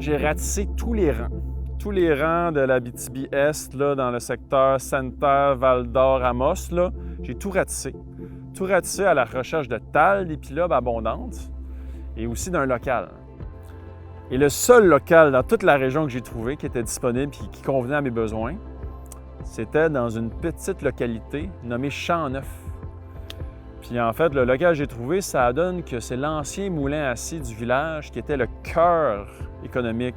j'ai ratissé tous les rangs. Tous les rangs de l'Abitibi-Est, là, dans le secteur Santerre, Val-d'Or, Amos, là, j'ai tout ratissé. Tout ratissé à la recherche de tales d'épilobes abondantes et aussi d'un local. Et le seul local dans toute la région que j'ai trouvé qui était disponible et qui convenait à mes besoins, c'était dans une petite localité nommée Champ-Neuf. Puis en fait, le local que j'ai trouvé, ça donne que c'est l'ancien moulin à scie du village qui était le cœur économique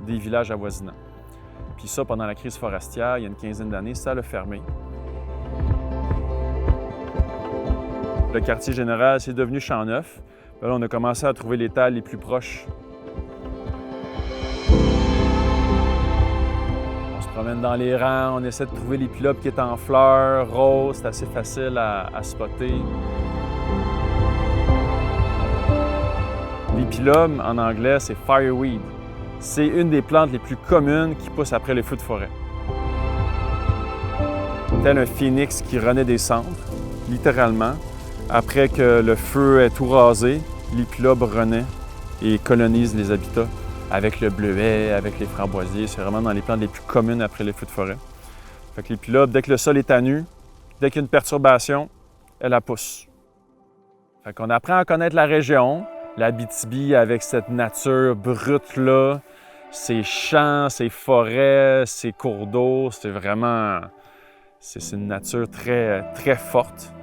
des villages avoisinants. Puis ça, pendant la crise forestière, il y a une quinzaine d'années, ça l'a fermé. Le quartier général, c'est devenu Champ-Neuf. Là, on a commencé à trouver les tales les plus proches. On se promène dans les rangs, on essaie de trouver l'épilobes qui est en fleurs, rose, c'est assez facile à spotter. L'épilobe, en anglais, c'est fireweed. C'est une des plantes les plus communes qui poussent après les feux de forêt. Tel un phénix qui renaît des cendres, littéralement. Après que le feu est tout rasé, l'épilobe renaît et colonise les habitats avec le bleuet, avec les framboisiers. C'est vraiment dans les plantes les plus communes après les feux de forêt. Fait que l'épilobe, dès que le sol est à nu, dès qu'il y a une perturbation, elle la pousse. Fait qu'on apprend à connaître la région, l'Abitibi avec cette nature brute-là, ses champs, ses forêts, ses cours d'eau. C'est vraiment... C'est une nature très, très forte.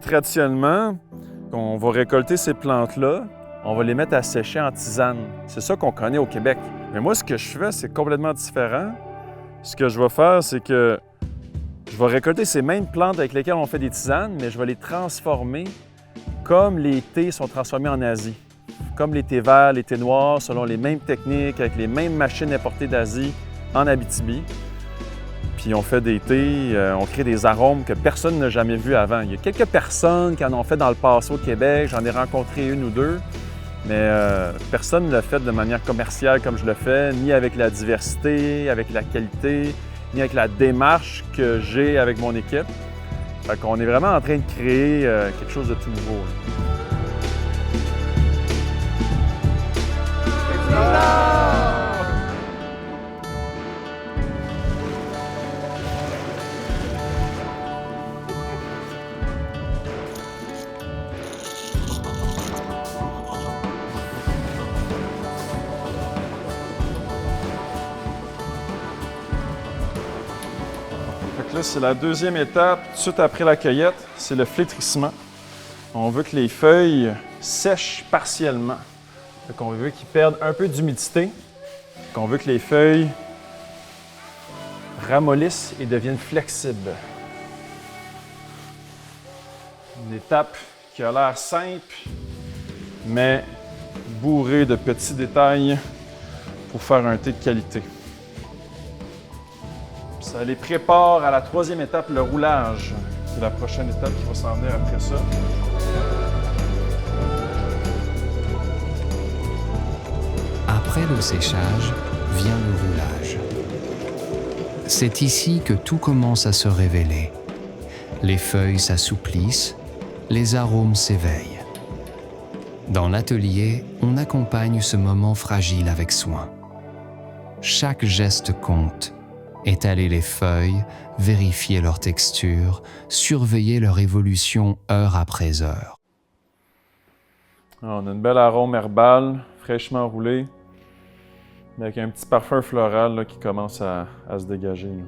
Traditionnellement, on va récolter ces plantes-là, on va les mettre à sécher en tisane. C'est ça qu'on connaît au Québec. Mais moi, ce que je fais, c'est complètement différent. Ce que je vais faire, c'est que je vais récolter ces mêmes plantes avec lesquelles on fait des tisanes, mais je vais les transformer comme les thés sont transformés en Asie. Comme les thés verts, les thés noirs, selon les mêmes techniques, avec les mêmes machines importées d'Asie en Abitibi. Puis on fait des thés, on crée des arômes que personne n'a jamais vus avant. Il y a quelques personnes qui en ont fait dans le passé au Québec, j'en ai rencontré une ou deux, mais personne ne l'a fait de manière commerciale comme je le fais, ni avec la diversité, avec la qualité, ni avec la démarche que j'ai avec mon équipe. Fait qu'on est vraiment en train de créer quelque chose de tout nouveau. Là, c'est la deuxième étape, tout de suite après la cueillette, c'est le flétrissement. On veut que les feuilles sèchent partiellement. On veut qu'ils perdent un peu d'humidité. On veut que les feuilles ramollissent et deviennent flexibles. Une étape qui a l'air simple, mais bourrée de petits détails pour faire un thé de qualité. Ça les prépare à la troisième étape, le roulage. C'est la prochaine étape qui va s'en venir après ça. Après le séchage, vient le roulage. C'est ici que tout commence à se révéler. Les feuilles s'assouplissent, les arômes s'éveillent. Dans l'atelier, on accompagne ce moment fragile avec soin. Chaque geste compte. Étaler les feuilles, vérifier leur texture, surveiller leur évolution heure après heure. On a une belle arôme herbal, fraîchement roulé, avec un petit parfum floral là, qui commence à se dégager. Là.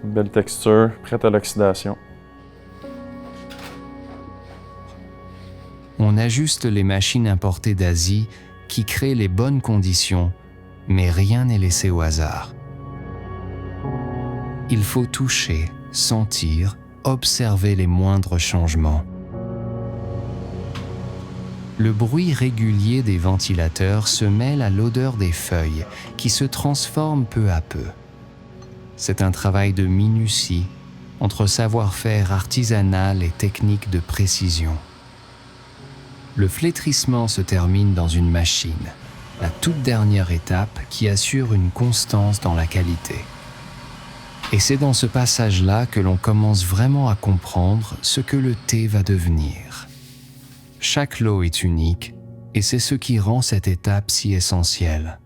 Une belle texture, prête à l'oxydation. On ajuste les machines importées d'Asie qui créent les bonnes conditions, mais rien n'est laissé au hasard. Il faut toucher, sentir, observer les moindres changements. Le bruit régulier des ventilateurs se mêle à l'odeur des feuilles qui se transforment peu à peu. C'est un travail de minutie entre savoir-faire artisanal et technique de précision. Le flétrissement se termine dans une machine, la toute dernière étape qui assure une constance dans la qualité. Et c'est dans ce passage-là que l'on commence vraiment à comprendre ce que le thé va devenir. Chaque lot est unique et c'est ce qui rend cette étape si essentielle.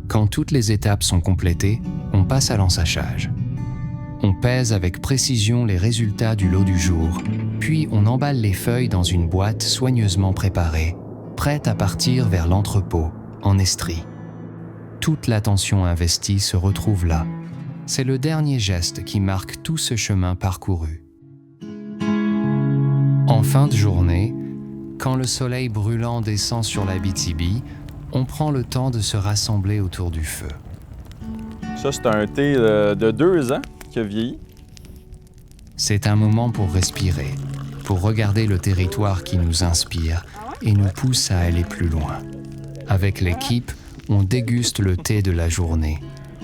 Quand toutes les étapes sont complétées, on passe à l'ensachage. On pèse avec précision les résultats du lot du jour, puis on emballe les feuilles dans une boîte soigneusement préparée, prête à partir vers l'entrepôt, en estrie. Toute l'attention investie se retrouve là. C'est le dernier geste qui marque tout ce chemin parcouru. En fin de journée, quand le soleil brûlant descend sur l'Abitibi, on prend le temps de se rassembler autour du feu. Ça, c'est un thé de 2 ans qui a vieilli. C'est un moment pour respirer, pour regarder le territoire qui nous inspire et nous pousse à aller plus loin. Avec l'équipe, on déguste le thé de la journée.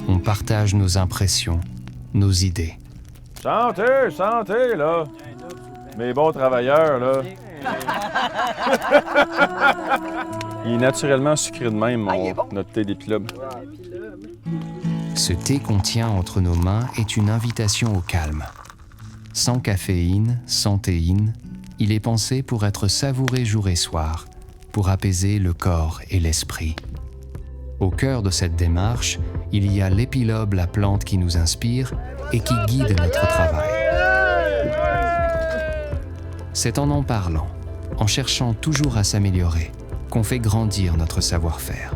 On partage nos impressions, nos idées. Santé, santé, là! Mes bons travailleurs, là! Il est naturellement sucré de même, notre thé d'épilobe. Ce thé qu'on tient entre nos mains est une invitation au calme. Sans caféine, sans théine, il est pensé pour être savouré jour et soir, pour apaiser le corps et l'esprit. Au cœur de cette démarche, il y a l'épilobe, la plante qui nous inspire et qui guide notre travail. C'est en parlant, en cherchant toujours à s'améliorer, qu'on fait grandir notre savoir-faire.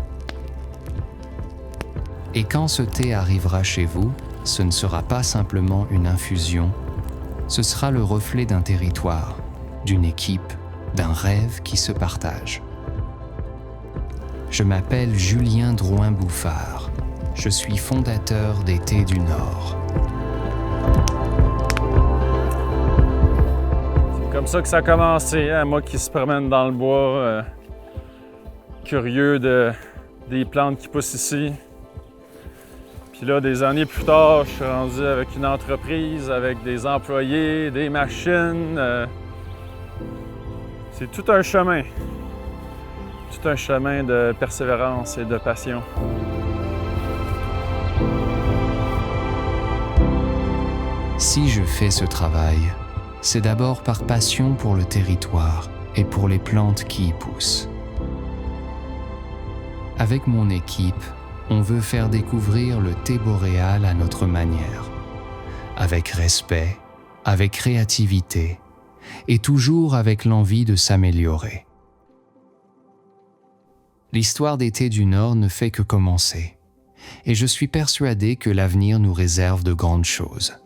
Et quand ce thé arrivera chez vous, ce ne sera pas simplement une infusion, ce sera le reflet d'un territoire, d'une équipe, d'un rêve qui se partage. Je m'appelle Julien Drouin-Bouffard. Je suis fondateur des Thés du Nord. C'est comme ça que ça a commencé, hein? Moi qui se promène dans le bois, curieux des plantes qui poussent ici. Puis là, des années plus tard, je suis rendu avec une entreprise, avec des employés, des machines. C'est tout un chemin. Tout un chemin de persévérance et de passion. Si je fais ce travail, c'est d'abord par passion pour le territoire et pour les plantes qui y poussent. Avec mon équipe, on veut faire découvrir le thé boréal à notre manière, avec respect, avec créativité et toujours avec l'envie de s'améliorer. L'histoire des Thés du Nord ne fait que commencer, et je suis persuadé que l'avenir nous réserve de grandes choses.